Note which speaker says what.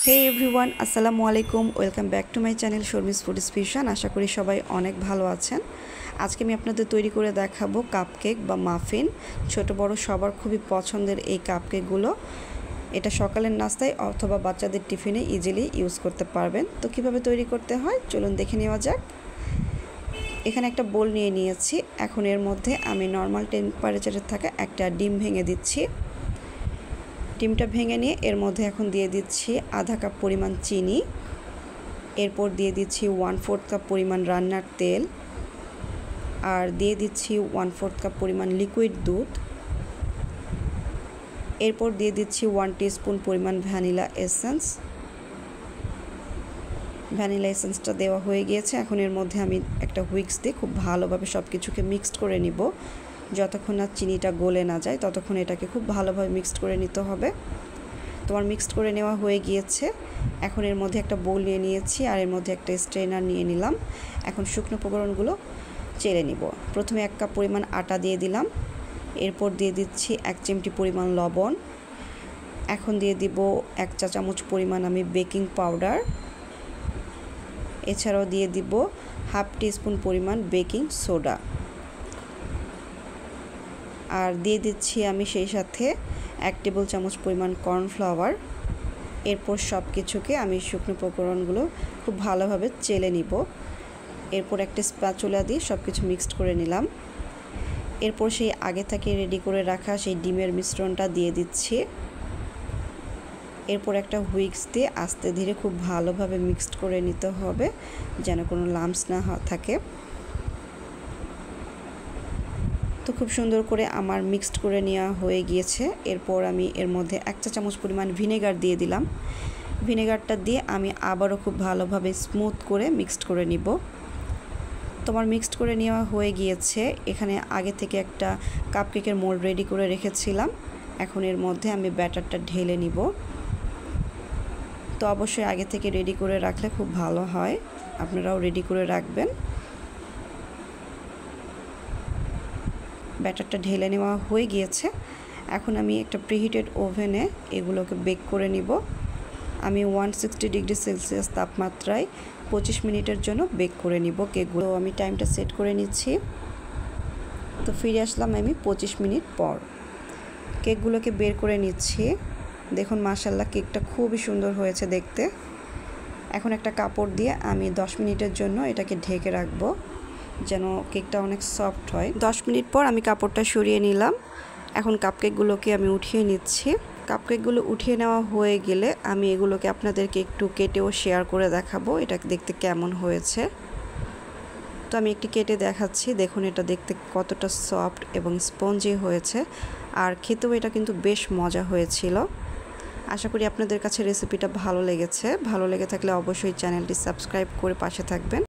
Speaker 1: হে everyone, আসসালামু আলাইকুম। Welcome back to my channel Sharmi's food fusion. আশা করি সবাই অনেক ভালো আছেন। আজকে আমি আপনাদের তৈরি করে দেখাবো কাপকেক বা মাফিন। ছোট বড় সবার খুবই পছন্দের এই কাপকেকগুলো। এটা সকালের নাস্তায় অথবা বাচ্চাদের টিফিনে ইজিলি ইউজ করতে পারবেন। তো কিভাবে তৈরি করতে হয় চলুন দেখে নেওয়া যাক। এখানে একটা বোল নিয়ে নিয়েছি। এখন এর মধ্যে আমি নর্মাল টেম্পারেচারে থাকা একটা ডিম ভেঙে দিচ্ছি। ডিমটা ভেঙে নিয়ে এর মধ্যে এখন দিয়ে দিচ্ছি আধা কাপ পরিমাণ চিনি, এরপর দিয়ে দিচ্ছি 1/4 কাপ পরিমাণ রান্নার তেল, আর দিয়ে দিচ্ছি 1/4 কাপ পরিমাণ লিকুইড দুধ, এরপর দিয়ে দিচ্ছি 1 টিস্পুন পরিমাণ ভ্যানিলা এসেন্স। ভ্যানিলা এসেন্সটা দেওয়া হয়ে গিয়েছে। এখন এর মধ্যে আমি একটা হুইস্ক দিয়ে খুব ভালোভাবে সব কিছুকে মিক্সড করে নিব। যতক্ষণ না চিনিটা গলে না যায় ততক্ষণ এটাকে খুব ভালোভাবে মিক্সড করে নিতে হবে। তোমার মিক্সড করে নেওয়া হয়ে গিয়েছে। এখন এর মধ্যে একটা বোল নিয়ে নিয়েছি আর এর মধ্যে একটা স্ট্রেনার নিয়ে নিলাম। এখন শুকনো উপকরণগুলো চেলে নিব। প্রথমে 1 কাপ পরিমাণ আটা দিয়ে দিলাম, এরপর দিয়ে দিচ্ছি 1 চিমটি পরিমাণ লবণ, এখন দিয়ে দিব 1 চা চামচ পরিমাণ আমি বেকিং পাউডার, এছাড়াও দিয়ে দিব 1/2 টিস্পুন পরিমাণ বেকিং সোডা, আর দিয়ে দিচ্ছি আমি সেই সাথে 1 টেবিল চামচ পরিমাণ কর্নফ্লাওয়ার। এরপর সব কিছুকে আমি শুকনো উপকরণগুলো খুব ভালোভাবে চেলে নিব। এরপর একটা স্প্যাচুলা দিয়ে সব কিছু মিক্সড করে নিলাম। এরপর সেই আগে থেকে রেডি করে রাখা সেই ডিমের মিশ্রণটা দিয়ে দিচ্ছি। এরপর একটা হুইস্ক দিয়ে আস্তে ধীরে খুব ভালোভাবে মিক্সড করে নিতে হবে যেন কোনো লাম্পস না থাকে। তো খুব সুন্দর করে আমার মিক্সড করে নেওয়া হয়ে গিয়েছে। এরপর আমি এর মধ্যে 1 চা চামচ পরিমাণ ভিনেগার দিয়ে দিলাম। ভিনেগারটা দিয়ে আমি আবারও খুব ভালোভাবে স্মুথ করে মিক্সড করে নিব। তোমার মিক্সড করে নেওয়া হয়ে গিয়েছে। এখানে আগে থেকে একটা কাপকেকের মোল্ড রেডি করে রেখেছিলাম। এখন এর মধ্যে আমি ব্যাটারটা ঢেলে নিব। তো অবশ্যই আগে থেকে রেডি করে রাখলে খুব ভালো হয়, আপনারাও রেডি করে রাখবেন। ব্যাটারটা ঢেলে নেওয়া হয়ে গিয়েছে। এখন আমি একটা প্রিহিটেড ওভেনে এগুলোকে বেক করে নিব। আমি 160 ডিগ্রি সেলসিয়াস তাপমাত্রায় 25 মিনিটের জন্য বেক করে নিব কেকগুলো। আমি টাইমটা সেট করে নিচ্ছি। তো ফিরে আসলাম আমি 25 মিনিট পর। কেকগুলোকে বের করে নিচ্ছি। দেখুন মাশাআল্লাহ কেকটা খুবই সুন্দর হয়েছে দেখতে। এখন একটা কাপড় দিয়ে আমি 10 মিনিটের জন্য এটাকে ঢেকে রাখবো যেন কেকটা অনেক সফট হয়। 10 মিনিট পর আমি কাপড়টা সরিয়ে নিলাম। এখন কাপকেকগুলোকে আমি উঠিয়ে নিচ্ছি। কাপকেকগুলো উঠিয়ে নেওয়া হয়ে গেলে আমি এগুলোকে আপনাদেরকে একটু কেটেও শেয়ার করে দেখাবো এটা দেখতে কেমন হয়েছে। তো আমি একটি কেটে দেখাচ্ছি। দেখুন এটা দেখতে কতটা সফট এবং স্পঞ্জি হয়েছে, আর খেতেও এটা কিন্তু বেশ মজা হয়েছিল। আশা করি আপনাদের কাছে রেসিপিটা ভালো লেগেছে। ভালো লেগে থাকলে অবশ্যই চ্যানেলটি সাবস্ক্রাইব করে পাশে থাকবেন।